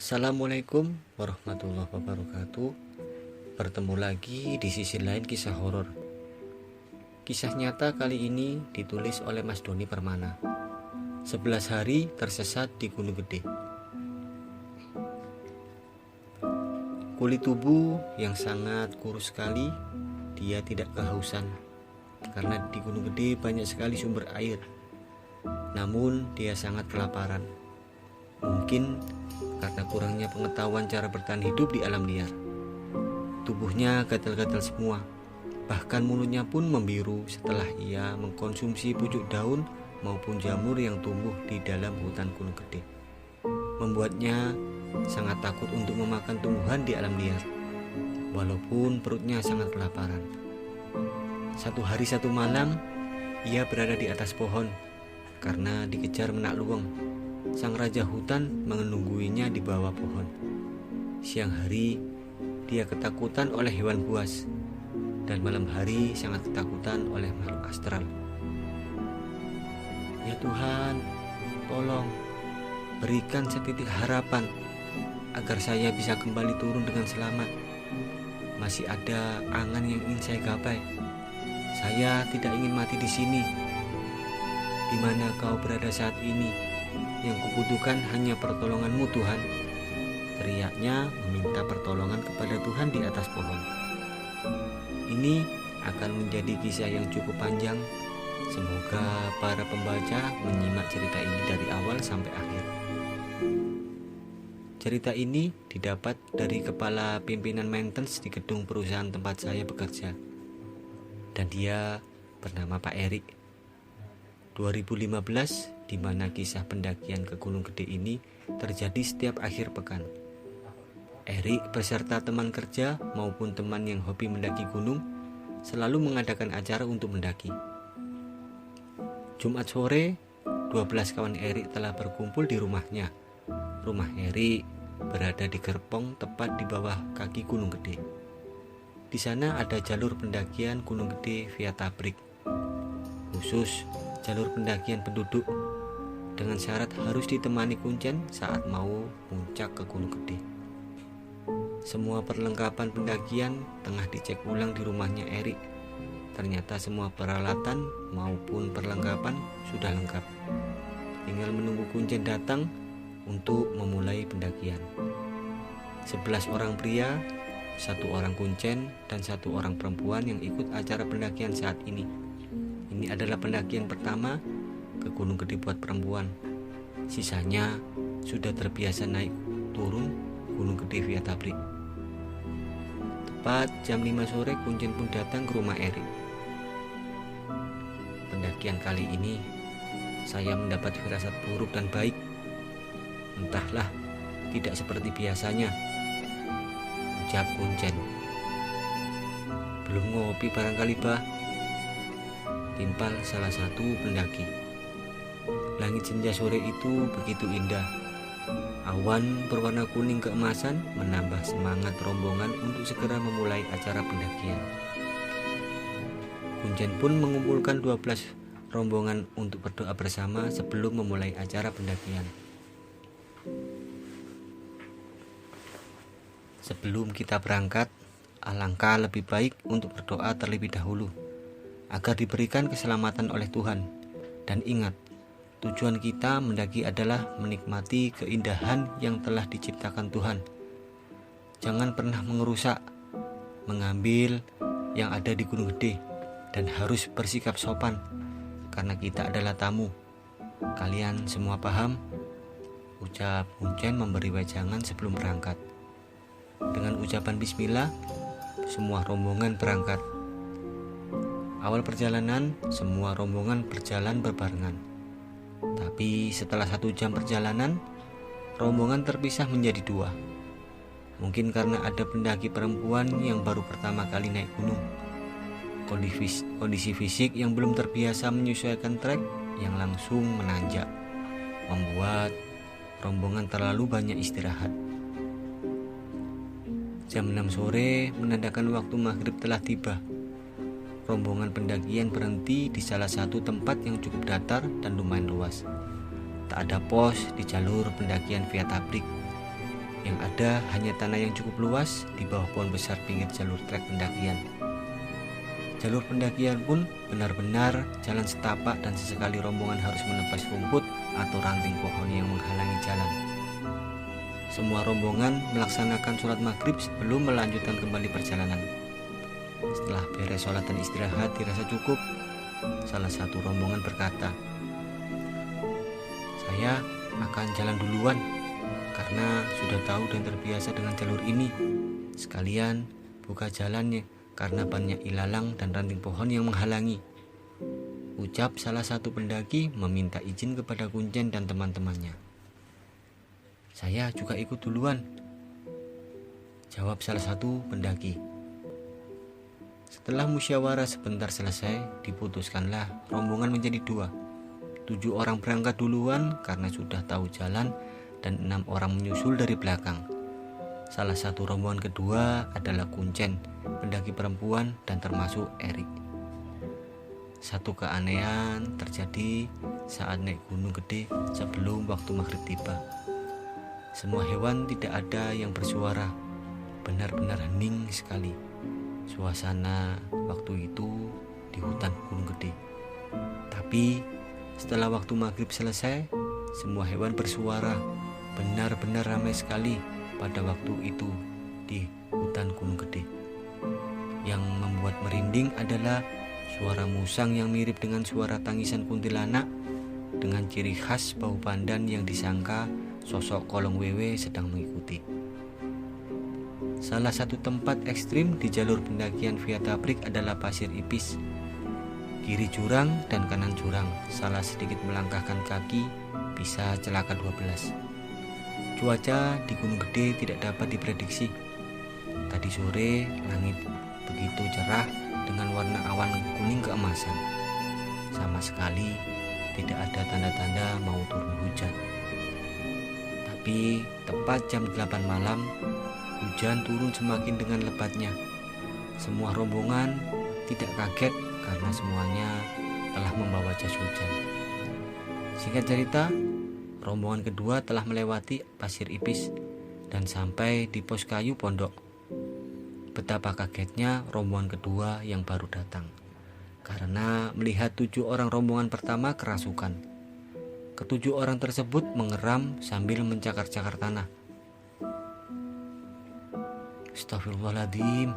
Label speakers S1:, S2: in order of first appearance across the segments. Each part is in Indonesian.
S1: Assalamualaikum warahmatullahi wabarakatuh. Bertemu lagi di sisi lain kisah horor. Kisah nyata kali ini ditulis oleh Mas Doni Permana. 11 hari tersesat di Gunung Gede. Kulit tubuh yang sangat kurus sekali, dia tidak kehausan karena di Gunung Gede banyak sekali sumber air. Namun dia sangat kelaparan. Mungkin karena kurangnya pengetahuan cara bertahan hidup di alam liar. Tubuhnya gatal-gatal semua, bahkan mulutnya pun membiru setelah ia mengkonsumsi pucuk daun maupun jamur yang tumbuh di dalam hutan Gunung Gede. Membuatnya sangat takut untuk memakan tumbuhan di alam liar, walaupun perutnya sangat kelaparan. Satu hari satu malam, ia berada di atas pohon karena dikejar menak-luweng. Sang raja hutan menungguinya di bawah pohon. Siang hari, dia ketakutan oleh hewan buas, dan malam hari sangat ketakutan oleh makhluk astral. Ya Tuhan, tolong berikan setitik harapan agar saya bisa kembali turun dengan selamat. Masih ada angan yang ingin saya gapai. Saya tidak ingin mati di sini. Di mana kau berada saat ini? Yang kubutuhkan hanya pertolongan-Mu, Tuhan. Teriaknya meminta pertolongan kepada Tuhan di atas pohon. Ini akan menjadi kisah yang cukup panjang. Semoga para pembaca menyimak cerita ini dari awal sampai akhir. Cerita ini didapat dari kepala pimpinan maintenance di gedung perusahaan tempat saya bekerja. Dan dia bernama Pak Erik. 2015, di mana kisah pendakian ke Gunung Gede ini terjadi setiap akhir pekan. Erik beserta teman kerja maupun teman yang hobi mendaki gunung selalu mengadakan acara untuk mendaki. Jumat sore, 12 kawan Erik telah berkumpul di rumahnya. Rumah Erik berada di Gerpong, tepat di bawah kaki Gunung Gede. Di sana ada jalur pendakian Gunung Gede via Tabrik, khusus jalur pendakian penduduk, dengan syarat harus ditemani kuncen saat mau puncak ke Gunung Gede. Semua perlengkapan pendakian tengah dicek ulang di rumahnya Erik. Ternyata semua peralatan maupun perlengkapan sudah lengkap. Tinggal menunggu kuncen datang untuk memulai pendakian. 11 orang pria, 1 orang kuncen, dan 1 orang perempuan yang ikut acara pendakian saat ini. Ini adalah pendakian pertama ke Gunung Gede buat perempuan. Sisanya sudah terbiasa naik turun Gunung Gede via Tabrik. Tepat jam 5 sore kuncen pun datang ke rumah Erik. Pendakian kali ini saya mendapat firasat buruk dan baik. Entahlah, tidak seperti biasanya, ucap kuncen. Belum ngopi barangkali, Bah, timpal salah satu pendaki. Langit senja sore itu begitu indah. Awan berwarna kuning keemasan menambah semangat rombongan untuk segera memulai acara pendakian. Kuncen pun mengumpulkan 12 rombongan untuk berdoa bersama sebelum memulai acara pendakian. Sebelum kita berangkat, alangkah lebih baik untuk berdoa terlebih dahulu agar diberikan keselamatan oleh Tuhan. Dan ingat, tujuan kita mendaki adalah menikmati keindahan yang telah diciptakan Tuhan. Jangan pernah mengerusak, mengambil yang ada di Gunung Gede, dan harus bersikap sopan karena kita adalah tamu. Kalian semua paham? Ucap kuncen memberi wejangan sebelum berangkat. Dengan ucapan bismillah, semua rombongan berangkat. Awal perjalanan, semua rombongan berjalan berbarengan. Tapi setelah 1 jam perjalanan, rombongan terpisah menjadi 2. Mungkin karena ada pendaki perempuan yang baru pertama kali naik gunung. Kondisi fisik yang belum terbiasa menyesuaikan trek yang langsung menanjak, membuat rombongan terlalu banyak istirahat. Jam 6 sore menandakan waktu maghrib telah tiba. Rombongan pendakian berhenti di salah satu tempat yang cukup datar dan lumayan luas. Tak ada pos di jalur pendakian via Tabrik. Yang ada hanya tanah yang cukup luas di bawah pohon besar pinggir jalur trek pendakian. Jalur pendakian pun benar-benar jalan setapak dan sesekali rombongan harus menebas rumput atau ranting pohon yang menghalangi jalan. Semua rombongan melaksanakan sholat maghrib sebelum melanjutkan kembali perjalanan. Setelah beres sholat dan istirahat dirasa cukup, salah satu rombongan berkata, "Saya akan jalan duluan karena sudah tahu dan terbiasa dengan jalur ini. Sekalian buka jalannya karena banyak ilalang dan ranting pohon yang menghalangi," ucap salah satu pendaki meminta izin kepada Kuncen dan teman-temannya. "Saya juga ikut duluan," jawab salah satu pendaki. Setelah musyawarah sebentar selesai, diputuskanlah rombongan menjadi 2. 7 orang berangkat duluan karena sudah tahu jalan dan 6 orang menyusul dari belakang. Salah satu rombongan kedua adalah Kuncen, pendaki perempuan dan termasuk Erik. Satu keanehan terjadi saat naik gunung gede sebelum waktu maghrib tiba. Semua hewan tidak ada yang bersuara, benar-benar hening sekali suasana waktu itu di hutan gunung gede. Tapi setelah waktu maghrib selesai, semua hewan bersuara, benar-benar ramai sekali pada waktu itu di hutan gunung gede. Yang membuat merinding adalah suara musang yang mirip dengan suara tangisan kuntilanak dengan ciri khas bau pandan yang disangka sosok kolong wewe sedang mengikuti. Salah satu tempat ekstrim di jalur pendakian Via Tabrik adalah Pasir Ipis. Kiri jurang dan kanan jurang, salah sedikit melangkahkan kaki bisa celaka 12. Cuaca di Gunung Gede tidak dapat diprediksi. Tadi sore langit begitu cerah dengan warna awan kuning keemasan. Sama sekali tidak ada tanda-tanda mau turun hujan. Tapi tepat jam 8 malam, hujan turun semakin dengan lebatnya. Semua rombongan tidak kaget karena semuanya telah membawa jas hujan. Singkat cerita, rombongan kedua telah melewati Pasir Ipis dan sampai di pos kayu pondok. Betapa kagetnya rombongan kedua yang baru datang karena melihat 7 orang rombongan pertama kerasukan. Ke-7 orang tersebut mengeram sambil mencakar-cakar tanah. "Astagfirullahaladzim,"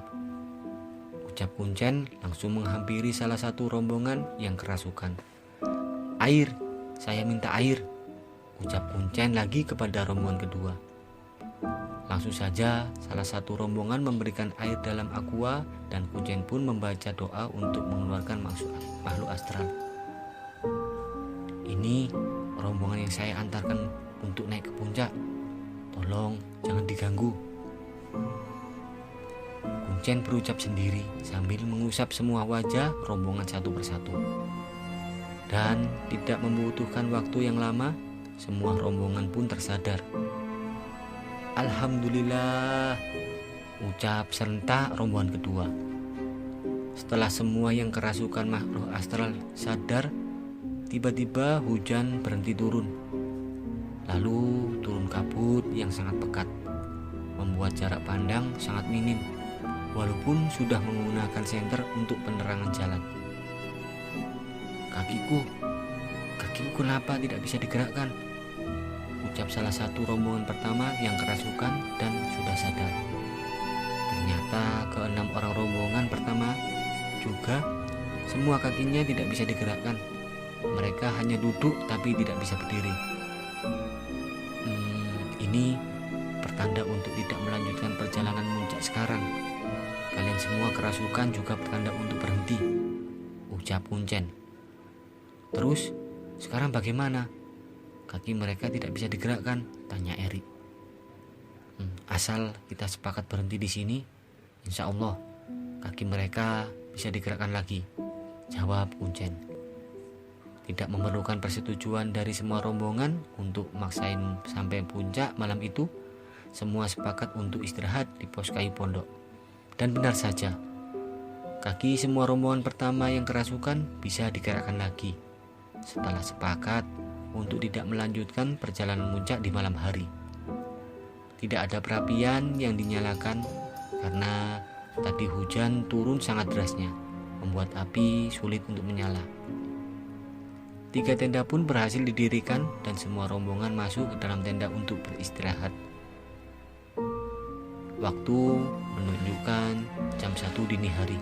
S1: ucap Kuncen langsung menghampiri salah satu rombongan yang kerasukan. "Air, saya minta air," ucap Kuncen lagi kepada rombongan kedua. Langsung saja salah satu rombongan memberikan air dalam aqua dan Kuncen pun membaca doa untuk mengeluarkan makhluk astral. "Ini rombongan yang saya antarkan untuk naik ke puncak. Tolong jangan diganggu," Kuncen berucap sendiri sambil mengusap semua wajah rombongan satu persatu. Dan tidak membutuhkan waktu yang lama, semua rombongan pun tersadar. "Alhamdulillah," ucap serentak rombongan kedua. Setelah semua yang kerasukan makhluk astral sadar, tiba-tiba hujan berhenti turun. Lalu turun kabut yang sangat pekat, membuat jarak pandang sangat minim, walaupun sudah menggunakan senter untuk penerangan jalan. Kakiku kenapa tidak bisa digerakkan?" ucap salah satu rombongan pertama yang kerasukan dan sudah sadar. Ternyata ke-6 orang rombongan pertama juga semua kakinya tidak bisa digerakkan. Mereka hanya duduk tapi tidak bisa berdiri. Ini pertanda untuk tidak melanjutkan perjalanan muncak sekarang. Kalian semua kerasukan juga pertanda untuk berhenti, ucap Kuncen. "Terus sekarang bagaimana? Kaki mereka tidak bisa digerakkan," tanya Erik. "Asal kita sepakat berhenti di sini, insya Allah kaki mereka bisa digerakkan lagi," jawab Kuncen. Tidak memerlukan persetujuan dari semua rombongan untuk maksain sampai puncak malam itu. Semua sepakat untuk istirahat di pos kayu pondok. Dan benar saja, kaki semua rombongan pertama yang kerasukan bisa digerakkan lagi setelah sepakat untuk tidak melanjutkan perjalanan puncak di malam hari. Tidak ada perapian yang dinyalakan karena tadi hujan turun sangat derasnya, membuat api sulit untuk menyala. 3 tenda pun berhasil didirikan dan semua rombongan masuk ke dalam tenda untuk beristirahat. Waktu menunjukkan jam 1 dini hari.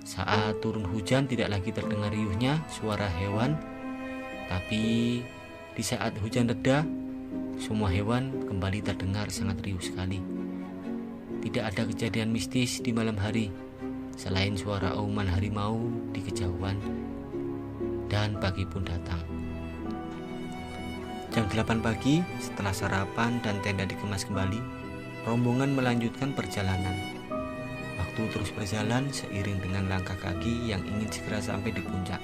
S1: Saat turun hujan tidak lagi terdengar riuhnya suara hewan, tapi di saat hujan reda, semua hewan kembali terdengar sangat riuh sekali. Tidak ada kejadian mistis di malam hari, selain suara auman harimau di kejauhan, dan pagi pun datang. Jam 8 pagi, setelah sarapan dan tenda dikemas kembali, rombongan melanjutkan perjalanan. Waktu terus berjalan seiring dengan langkah kaki yang ingin segera sampai di puncak.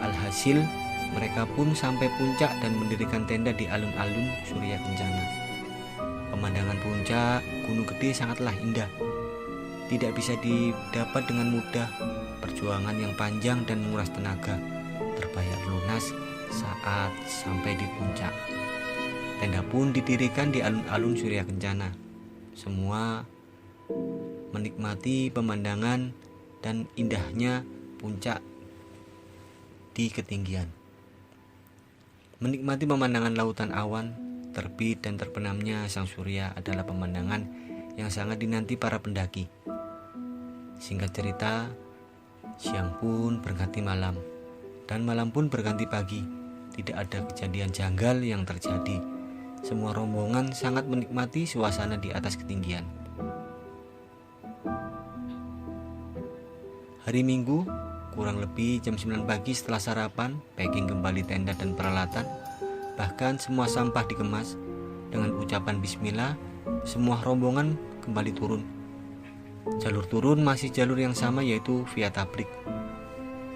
S1: Alhasil, mereka pun sampai puncak dan mendirikan tenda di alun-alun Surya Kencana. Pemandangan puncak Gunung Gede sangatlah indah. Tidak bisa didapat dengan mudah. Perjuangan yang panjang dan menguras tenaga terbayar lunas saat sampai di puncak. Tenda pun didirikan di alun-alun Surya Kencana. Semua menikmati pemandangan dan indahnya puncak di ketinggian. Menikmati pemandangan lautan awan, terbit dan terbenamnya sang surya adalah pemandangan yang sangat dinanti para pendaki. Singkat cerita, siang pun berganti malam, dan malam pun berganti pagi. Tidak ada kejadian janggal yang terjadi. Semua rombongan sangat menikmati suasana di atas ketinggian. Hari Minggu, kurang lebih jam 9 pagi setelah sarapan, packing kembali tenda dan peralatan, bahkan semua sampah dikemas. Dengan ucapan bismillah, semua rombongan kembali turun. Jalur turun masih jalur yang sama, yaitu via Tablik.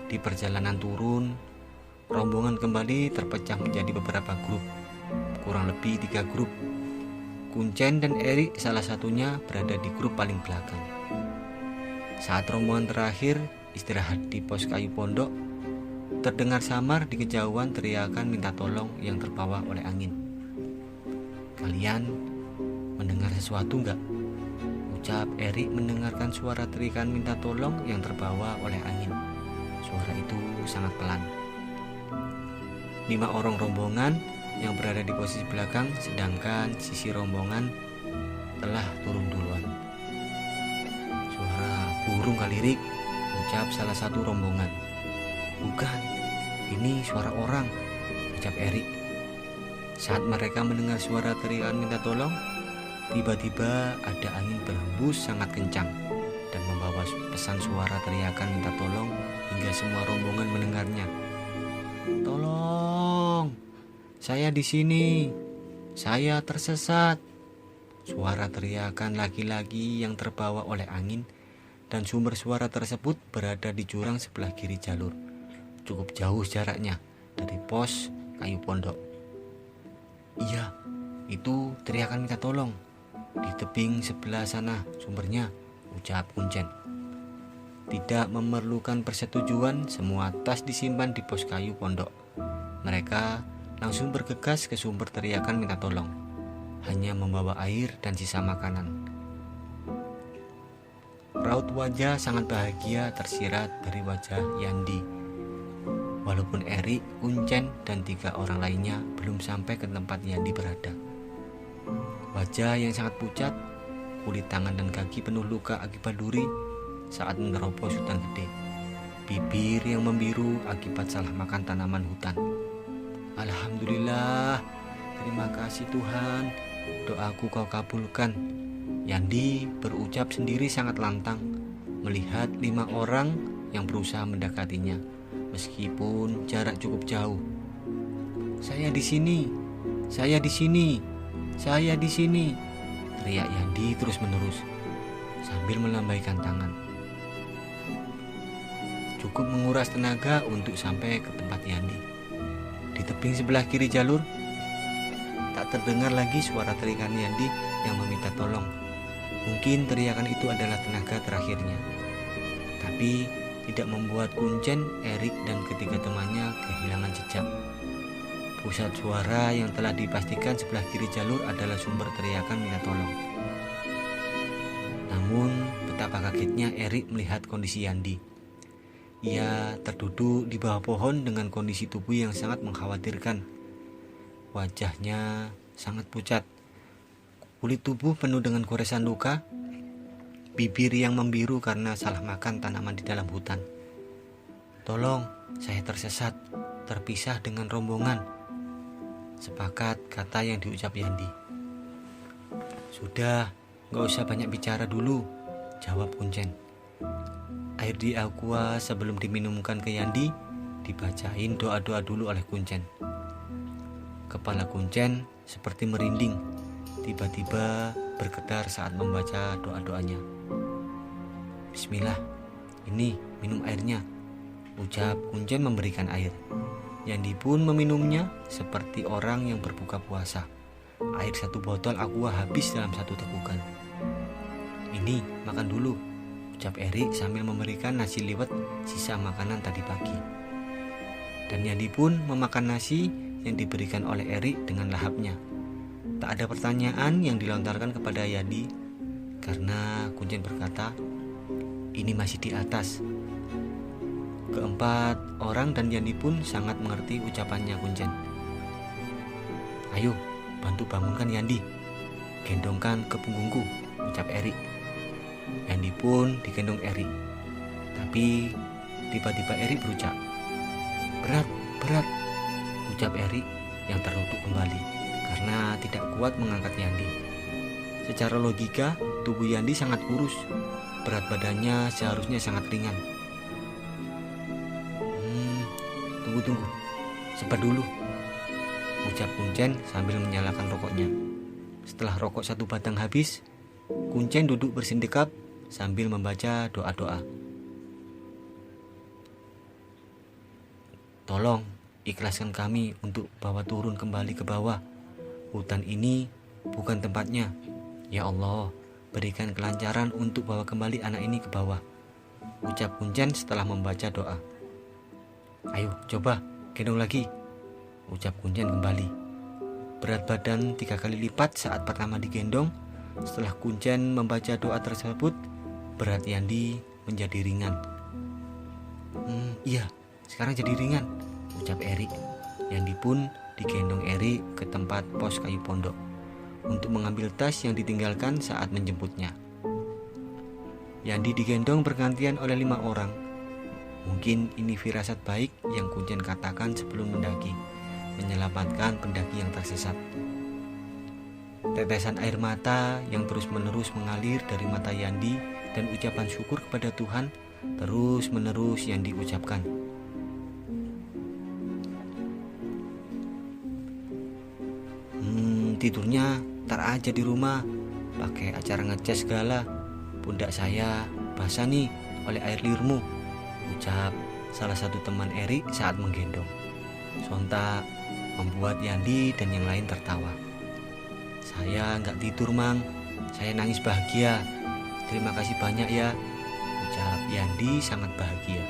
S1: Di perjalanan turun, rombongan kembali terpecah menjadi beberapa grup, kurang lebih 3 grup. Kuncen dan Erik salah satunya berada di grup paling belakang. Saat rombongan terakhir istirahat di pos kayu pondok, terdengar samar di kejauhan teriakan minta tolong yang terbawa oleh angin. Kalian mendengar sesuatu enggak? Ucap Erik mendengarkan suara teriakan minta tolong yang terbawa oleh angin. Suara itu sangat pelan. 5 orang rombongan yang berada di posisi belakang, sedangkan sisi rombongan telah turun duluan. Suara burung kalirik, ucap salah satu rombongan. Bukan, ini suara orang, ucap Erik. Saat mereka mendengar suara teriakan minta tolong, tiba-tiba ada angin berhembus sangat kencang dan membawa pesan suara teriakan minta tolong hingga semua rombongan mendengarnya. Tolong, saya di sini, saya tersesat. Suara teriakan laki-laki yang terbawa oleh angin, dan sumber suara tersebut berada di jurang sebelah kiri jalur. Cukup jauh jaraknya dari pos kayu pondok. Iya, itu teriakan minta tolong. Di tebing sebelah sana sumbernya, ucap Kuncen. Tidak memerlukan persetujuan, semua tas disimpan di pos kayu pondok. Mereka langsung bergegas ke sumber teriakan minta tolong, hanya membawa air dan sisa makanan. Raut wajah sangat bahagia tersirat dari wajah Yandi. Walaupun Erik, Kuncen, dan 3 orang lainnya belum sampai ke tempat Yandi berada. Wajah yang sangat pucat, kulit tangan dan kaki penuh luka akibat duri saat menerobos hutan gede. Bibir yang membiru akibat salah makan tanaman hutan. Alhamdulillah, terima kasih Tuhan, doaku kau kabulkan. Yandi berucap sendiri sangat lantang melihat 5 orang yang berusaha mendekatinya meskipun jarak cukup jauh. Saya di sini, saya di sini, saya di sini, teriak Yandi terus-menerus sambil melambaikan tangan. Cukup menguras tenaga untuk sampai ke tempat Yandi. Di tebing sebelah kiri jalur, tak terdengar lagi suara teriakan Yandi yang meminta tolong. Mungkin teriakan itu adalah tenaga terakhirnya. Tapi tidak membuat Kuncen, Erik, dan ketiga temannya kehilangan jejak. Pusat suara yang telah dipastikan sebelah kiri jalur adalah sumber teriakan minta tolong. Namun betapa kagetnya Erik melihat kondisi Yandi. Ia terduduk di bawah pohon dengan kondisi tubuh yang sangat mengkhawatirkan. Wajahnya sangat pucat, kulit tubuh penuh dengan goresan luka, bibir yang membiru karena salah makan tanaman di dalam hutan. "Tolong, saya tersesat, terpisah dengan rombongan," sepakat kata yang diucap Yandi. "Sudah, gak usah banyak bicara dulu," jawab Kuncen. Air di aqua sebelum diminumkan ke Yandi dibacain doa-doa dulu oleh Kuncen. Kepala Kuncen seperti merinding, tiba-tiba bergetar saat membaca doa-doanya. "Bismillah, ini minum airnya," ucap Kuncen memberikan air. Yandi pun meminumnya seperti orang yang berbuka puasa. Air 1 botol aqua habis dalam 1 tegukan. "Ini, makan dulu," ucap Erik sambil memberikan nasi liwet sisa makanan tadi pagi. Dan Yandi pun memakan nasi yang diberikan oleh Erik dengan lahapnya. Tak ada pertanyaan yang dilontarkan kepada Yandi karena Kuncen berkata, "Ini masih di atas." Keempat orang dan Yandi pun sangat mengerti ucapannya Kuncen. "Ayo, bantu bangunkan Yandi, gendongkan ke punggungku," ucap Erik. Yandi pun digendong Erik. Tapi tiba-tiba Erik berucap, "Berat, berat," ucap Erik yang terlutut kembali karena tidak kuat mengangkat Yandi. Secara logika, tubuh Yandi sangat kurus, berat badannya seharusnya sangat ringan. Tunggu, sebar dulu," ucap Kuncen sambil menyalakan rokoknya. Setelah rokok 1 batang habis, Kuncen duduk bersindikap sambil membaca doa-doa. "Tolong, ikhlaskan kami untuk bawa turun kembali ke bawah. Hutan ini bukan tempatnya. Ya Allah, berikan kelancaran untuk bawa kembali anak ini ke bawah," ucap Kuncen setelah membaca doa. "Ayo, coba, gendong lagi," ucap Kuncen kembali. Berat badan 3 kali lipat saat pertama digendong. Setelah Kuncen membaca doa tersebut, berat Yandi menjadi ringan. Iya, sekarang jadi ringan," ucap Erik. Yandi pun digendong Erik ke tempat pos kayu pondok untuk mengambil tas yang ditinggalkan saat menjemputnya. Yandi digendong bergantian oleh 5 orang. Mungkin ini firasat baik yang Kuncen katakan sebelum mendaki, menyelamatkan pendaki yang tersesat. Tetesan air mata yang terus-menerus mengalir dari mata Yandi dan ucapan syukur kepada Tuhan terus-menerus yang diucapkan. Tidurnya ntar aja di rumah, pakai acara ngecas segala. Pundak saya basah nih oleh air liurmu, ucap salah satu teman Erik saat menggendong. Sontak membuat Yandi dan yang lain tertawa. "Saya nggak tidur, Mang. Saya nangis bahagia. Terima kasih banyak ya," ucap Yandi sangat bahagia.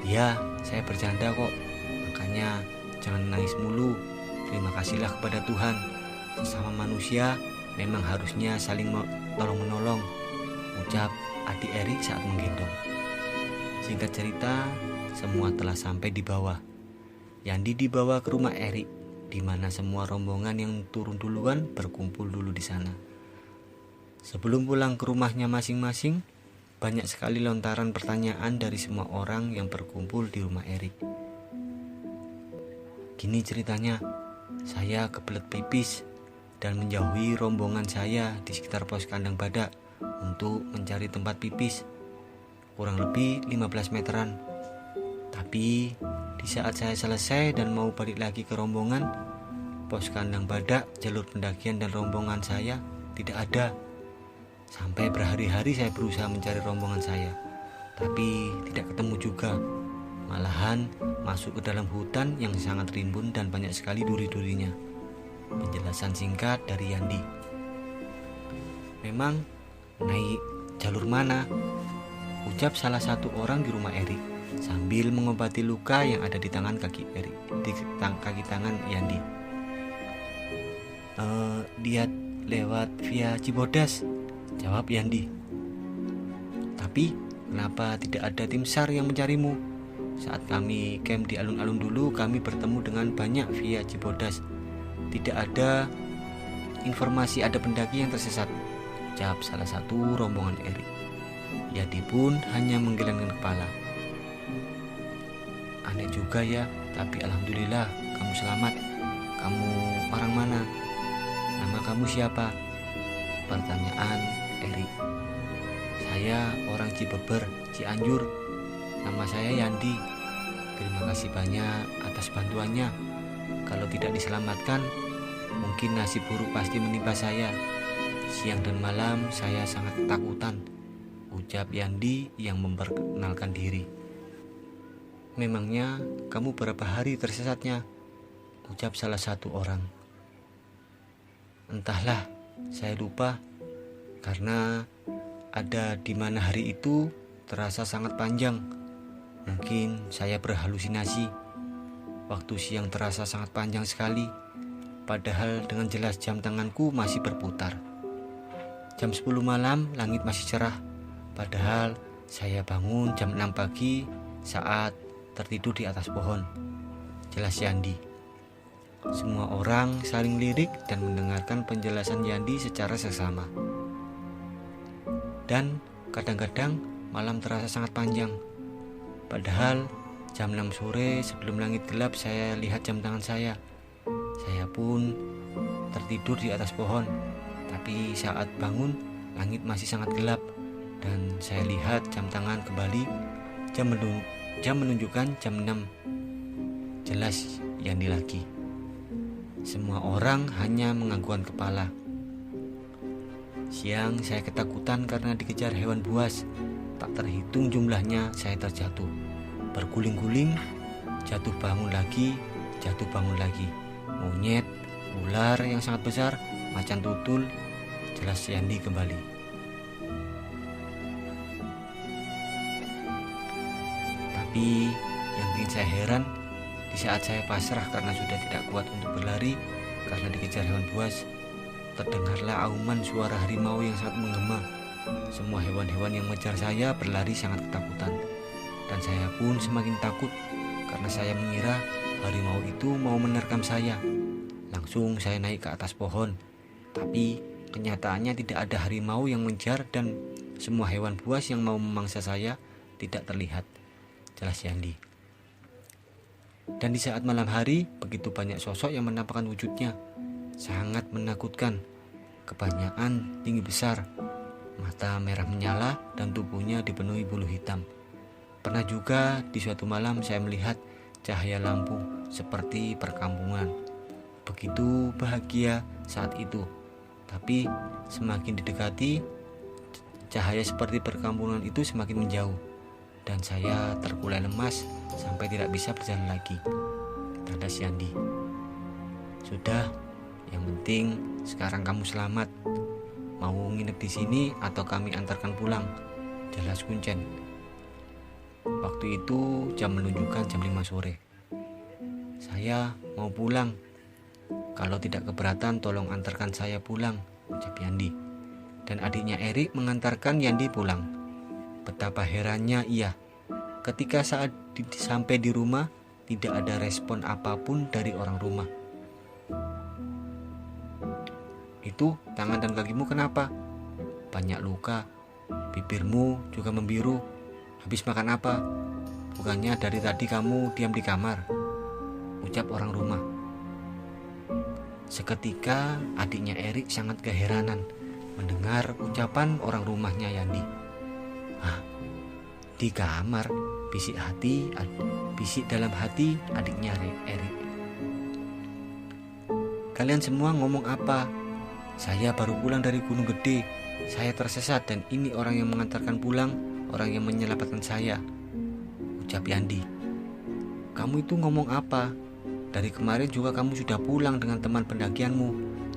S1: "Ya, saya bercanda kok. Makanya jangan nangis mulu. Terima kasihlah kepada Tuhan. Sesama manusia memang harusnya saling tolong-menolong," ucap adik Erik saat menggendong. Singkat cerita, semua telah sampai di bawah. Yandi dibawa ke rumah Erik, di mana semua rombongan yang turun duluan berkumpul dulu di sana. Sebelum pulang ke rumahnya masing-masing, banyak sekali lontaran pertanyaan dari semua orang yang berkumpul di rumah Erik. "Gini ceritanya, saya kebelet pipis dan menjauhi rombongan saya di sekitar pos kandang badak untuk mencari tempat pipis. Kurang lebih 15 meteran. Tapi di saat saya selesai dan mau balik lagi ke rombongan, pos kandang badak, jalur pendakian dan rombongan saya tidak ada. Sampai berhari-hari saya berusaha mencari rombongan saya, tapi tidak ketemu juga. Malahan masuk ke dalam hutan yang sangat rimbun dan banyak sekali duri-durinya." Penjelasan singkat dari Yandi. "Memang naik jalur mana?" ucap salah satu orang di rumah Erik. sambil mengobati luka yang ada di tangan kaki tangan Yandi. Dia lewat via Cibodas, jawab Yandi. Tapi kenapa tidak ada tim SAR yang mencarimu? Saat kami camp di alun-alun dulu, kami bertemu dengan banyak via Cibodas. Tidak ada informasi ada pendaki yang tersesat, jawab salah satu rombongan Erik. Yandi pun hanya menggelengkan kepala. Aneh juga ya, tapi alhamdulillah kamu selamat. Kamu orang mana? Nama kamu siapa? Pertanyaan Erik. Saya orang Cibeber, Cianjur. Nama saya Yandi. Terima kasih banyak atas bantuannya. Kalau tidak diselamatkan, mungkin nasib buruk pasti menimpa saya. Siang dan malam saya sangat ketakutan, ucap Yandi yang memperkenalkan diri. Memangnya kamu berapa hari tersesatnya? Ucap salah satu orang. Entahlah, saya lupa. Karena ada di mana hari itu terasa sangat panjang. Mungkin saya berhalusinasi. Waktu siang terasa sangat panjang sekali, padahal dengan jelas jam tanganku masih berputar. Jam 10 malam langit masih cerah, padahal saya bangun jam 6 pagi saat tertidur di atas pohon, jelas Yandi. Semua orang saling lirik dan mendengarkan penjelasan Yandi secara seksama. Dan kadang-kadang malam terasa sangat panjang. Padahal jam 6 sore sebelum langit gelap saya lihat jam tangan saya. Saya pun tertidur di atas pohon. Tapi saat bangun langit masih sangat gelap dan saya lihat jam tangan kembali. Jam menunjukkan jam 6. Jelas Yandi lagi. Semua orang hanya menganggukkan kepala. Siang saya ketakutan karena dikejar hewan buas. Tak terhitung jumlahnya saya terjatuh. Berguling-guling, jatuh bangun lagi. Monyet, ular yang sangat besar, macan tutul, jelas Yandi kembali. Tapi yang bikin saya heran, di saat saya pasrah karena sudah tidak kuat untuk berlari karena dikejar hewan buas, terdengarlah auman suara harimau yang sangat menggema. Semua hewan-hewan yang mengejar saya berlari sangat ketakutan. Dan saya pun semakin takut karena saya mengira harimau itu mau menerkam saya. Langsung saya naik ke atas pohon. Tapi kenyataannya tidak ada harimau yang mengejar dan semua hewan buas yang mau memangsa saya tidak terlihat, jelas Yandi. Dan di saat malam hari, begitu banyak sosok yang menampakkan wujudnya. Sangat menakutkan. Kebanyakan tinggi besar, mata merah menyala dan tubuhnya dipenuhi bulu hitam. Pernah juga di suatu malam saya melihat cahaya lampu seperti perkampungan. Begitu bahagia saat itu. Tapi semakin didekati, cahaya seperti perkampungan itu semakin menjauh. Dan saya terkulai lemas sampai tidak bisa berjalan lagi, tanda Yandi. Sudah, yang penting sekarang kamu selamat. Mau nginep di sini atau kami antarkan pulang, jelas Kuncen. Waktu itu jam menunjukkan jam 5 sore. Saya mau pulang. Kalau tidak keberatan tolong antarkan saya pulang, ucap Yandi. Dan adiknya Erik mengantarkan Yandi pulang. Betapa herannya ia ketika saat sampai di rumah tidak ada respon apapun dari orang rumah. Itu tangan dan kakimu kenapa? Banyak luka. Bibirmu juga membiru. Habis makan apa? Bukannya dari tadi kamu diam di kamar, ucap orang rumah. Seketika adiknya Erik sangat keheranan mendengar ucapan orang rumahnya Yandi. Hah? Di kamar? Bisik dalam hati adiknya Erik. Kalian semua ngomong apa? Saya baru pulang dari Gunung Gede. Saya tersesat dan ini orang yang mengantarkan pulang, orang yang menyelamatkan saya, ucap Yandi. Kamu itu ngomong apa? Dari kemarin juga kamu sudah pulang dengan teman pendakianmu.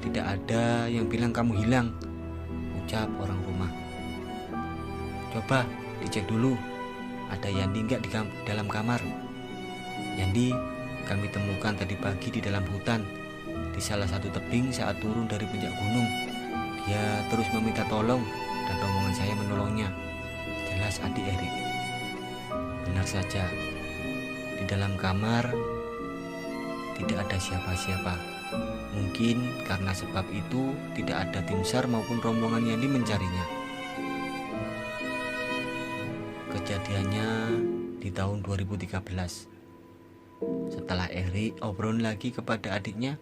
S1: Tidak ada yang bilang kamu hilang, ucap orang rumah. Coba dicek dulu. ada Yandi nggak di dalam kamar? Yandi kami temukan tadi pagi di dalam hutan, di salah satu tebing saat turun dari puncak gunung. Dia terus meminta tolong dan rombongan saya menolongnya. Jelas adik Erik. Benar saja, di dalam kamar tidak ada siapa-siapa. Mungkin karena sebab itu tidak ada tim SAR maupun rombongan Yandi mencarinya. Kejadiannya di tahun 2013. Setelah Erik obrol lagi kepada adiknya,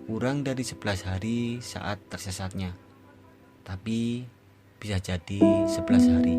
S1: kurang dari 11 hari saat tersesatnya. Tapi bisa jadi 11 hari